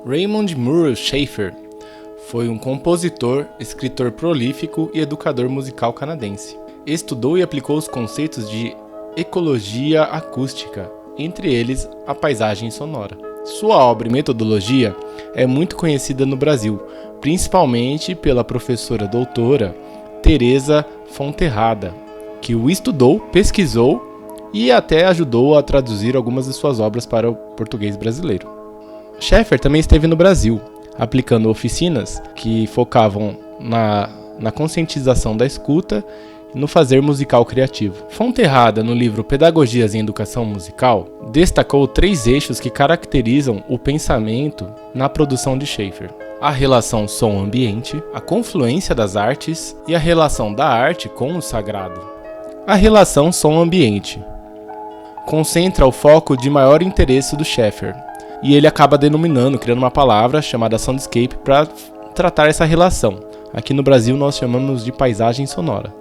Raymond Murray Schafer foi um compositor, escritor prolífico e educador musical canadense. Estudou e aplicou os conceitos de ecologia acústica, entre eles a paisagem sonora. Sua obra e metodologia é muito conhecida no Brasil, principalmente pela professora doutora Teresa Fonterrada, que o estudou, pesquisou e até ajudou a traduzir algumas de suas obras para o português brasileiro. Schafer também esteve no Brasil, aplicando oficinas que focavam na conscientização da escuta e no fazer musical criativo. Fonterrada, no livro Pedagogias em Educação Musical, destacou 3 eixos que caracterizam o pensamento na produção de Schafer: a relação som-ambiente, a confluência das artes e a relação da arte com o sagrado. A relação som-ambiente concentra o foco de maior interesse do Schafer, e ele acaba criando uma palavra chamada soundscape para tratar essa relação. Aqui no Brasil nós chamamos de paisagem sonora.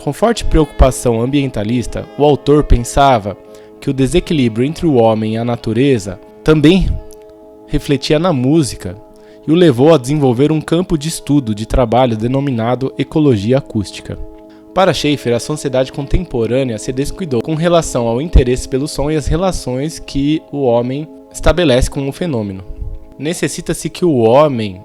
Com forte preocupação ambientalista, o autor pensava que o desequilíbrio entre o homem e a natureza também refletia na música e o levou a desenvolver um campo de estudo de trabalho denominado ecologia acústica. Para Schafer, a sociedade contemporânea se descuidou com relação ao interesse pelo som e as relações que o homem estabelece com o fenômeno. Necessita-se que o homem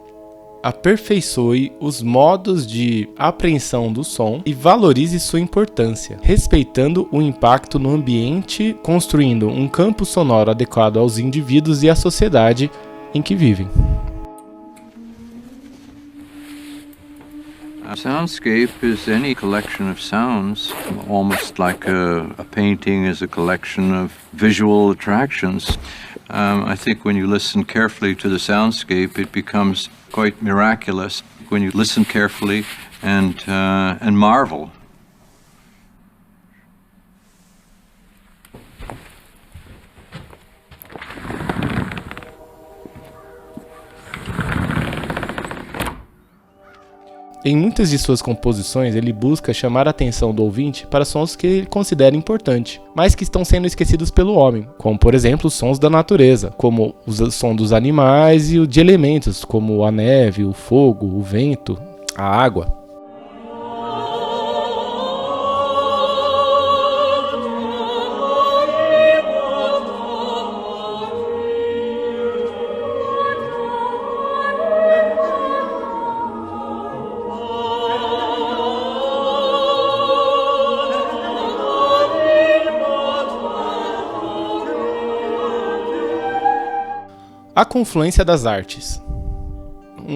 aperfeiçoe os modos de apreensão do som e valorize sua importância, respeitando o impacto no ambiente, construindo um campo sonoro adequado aos indivíduos e à sociedade em que vivem. A soundscape is any collection of sounds, almost like a painting is a collection of visual attractions. I think when you listen carefully to the soundscape, it becomes quite miraculous when you listen carefully and marvel. Em muitas de suas composições, ele busca chamar a atenção do ouvinte para sons que ele considera importantes, mas que estão sendo esquecidos pelo homem, como, por exemplo, os sons da natureza, como o som dos animais e o de elementos, como a neve, o fogo, o vento, a água. A confluência das artes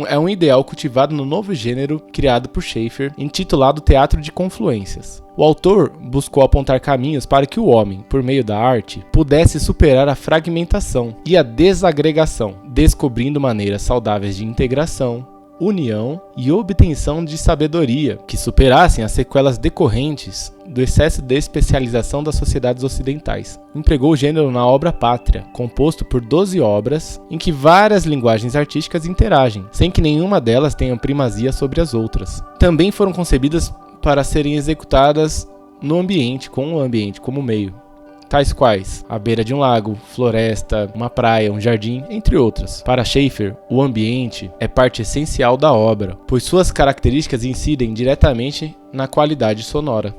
é um ideal cultivado no novo gênero criado por Schafer, intitulado Teatro de Confluências. O autor buscou apontar caminhos para que o homem, por meio da arte, pudesse superar a fragmentação e a desagregação, descobrindo maneiras saudáveis de integração, união e obtenção de sabedoria que superassem as sequelas decorrentes do excesso de especialização das sociedades ocidentais. Empregou o gênero na obra Pátria, composto por 12 obras em que várias linguagens artísticas interagem, sem que nenhuma delas tenha primazia sobre as outras. Também foram concebidas para serem executadas no ambiente, com o ambiente como meio, tais quais a beira de um lago, floresta, uma praia, um jardim, entre outras. Para Schafer, o ambiente é parte essencial da obra, pois suas características incidem diretamente na qualidade sonora.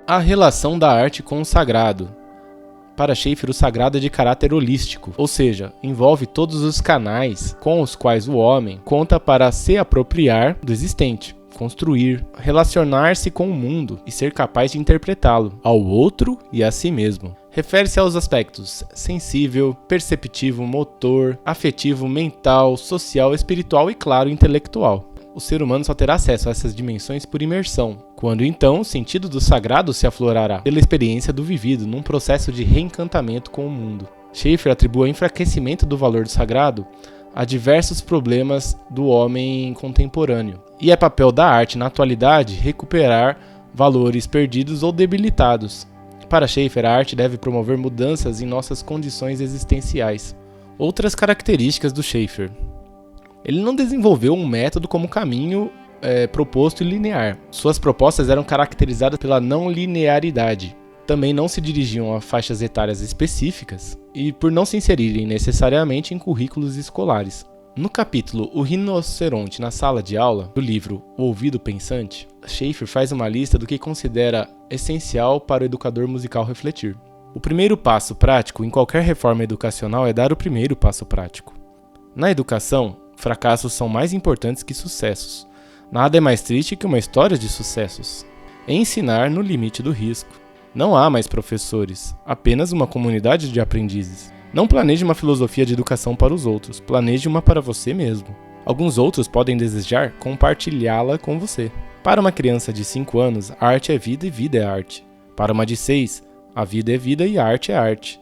A relação da arte com o sagrado. Para Schafer, o sagrado é de caráter holístico, ou seja, envolve todos os canais com os quais o homem conta para se apropriar do existente, construir, relacionar-se com o mundo e ser capaz de interpretá-lo, ao outro e a si mesmo. Refere-se aos aspectos sensível, perceptivo, motor, afetivo, mental, social, espiritual e, claro, intelectual. O ser humano só terá acesso a essas dimensões por imersão, quando então o sentido do sagrado se aflorará pela experiência do vivido num processo de reencantamento com o mundo. Schaeffer atribui o enfraquecimento do valor do sagrado a diversos problemas do homem contemporâneo. E é papel da arte na atualidade recuperar valores perdidos ou debilitados. Para Schaeffer, a arte deve promover mudanças em nossas condições existenciais. Outras características do Schaeffer. Ele não desenvolveu um método como caminho proposto e linear. Suas propostas eram caracterizadas pela não linearidade. Também não se dirigiam a faixas etárias específicas e por não se inserirem necessariamente em currículos escolares. No capítulo O Rinoceronte na Sala de Aula, do livro O Ouvido Pensante, Schaeffer faz uma lista do que considera essencial para o educador musical refletir. O primeiro passo prático em qualquer reforma educacional é dar o primeiro passo prático. Na educação, fracassos são mais importantes que sucessos. Nada é mais triste que uma história de sucessos. Ensinar no limite do risco. Não há mais professores, apenas uma comunidade de aprendizes. Não planeje uma filosofia de educação para os outros, planeje uma para você mesmo. Alguns outros podem desejar compartilhá-la com você. Para uma criança de 5 anos, arte é vida e vida é arte. Para uma de 6, a vida é vida e a arte é arte.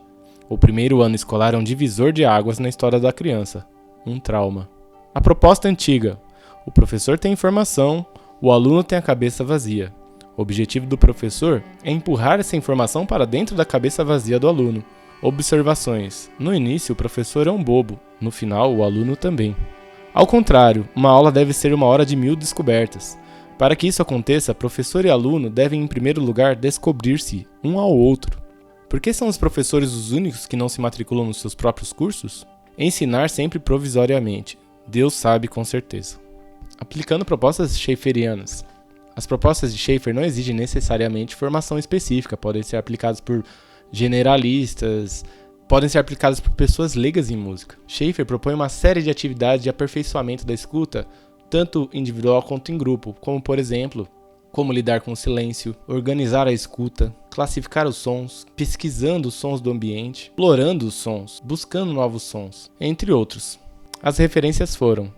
O primeiro ano escolar é um divisor de águas na história da criança. Um trauma. A proposta antiga. O professor tem informação, o aluno tem a cabeça vazia. O objetivo do professor é empurrar essa informação para dentro da cabeça vazia do aluno. Observações. No início, o professor é um bobo. No final, o aluno também. Ao contrário, uma aula deve ser uma hora de 1000 descobertas. Para que isso aconteça, professor e aluno devem, em primeiro lugar, descobrir-se um ao outro. Por que são os professores os únicos que não se matriculam nos seus próprios cursos? Ensinar sempre provisoriamente. Deus sabe com certeza. Aplicando propostas schaefferianas. As propostas de Schaeffer não exigem necessariamente formação específica, podem ser aplicadas por generalistas, podem ser aplicadas por pessoas leigas em música. Schaeffer propõe uma série de atividades de aperfeiçoamento da escuta, tanto individual quanto em grupo, como por exemplo, como lidar com o silêncio, organizar a escuta, classificar os sons, pesquisando os sons do ambiente, explorando os sons, buscando novos sons, entre outros. As referências foram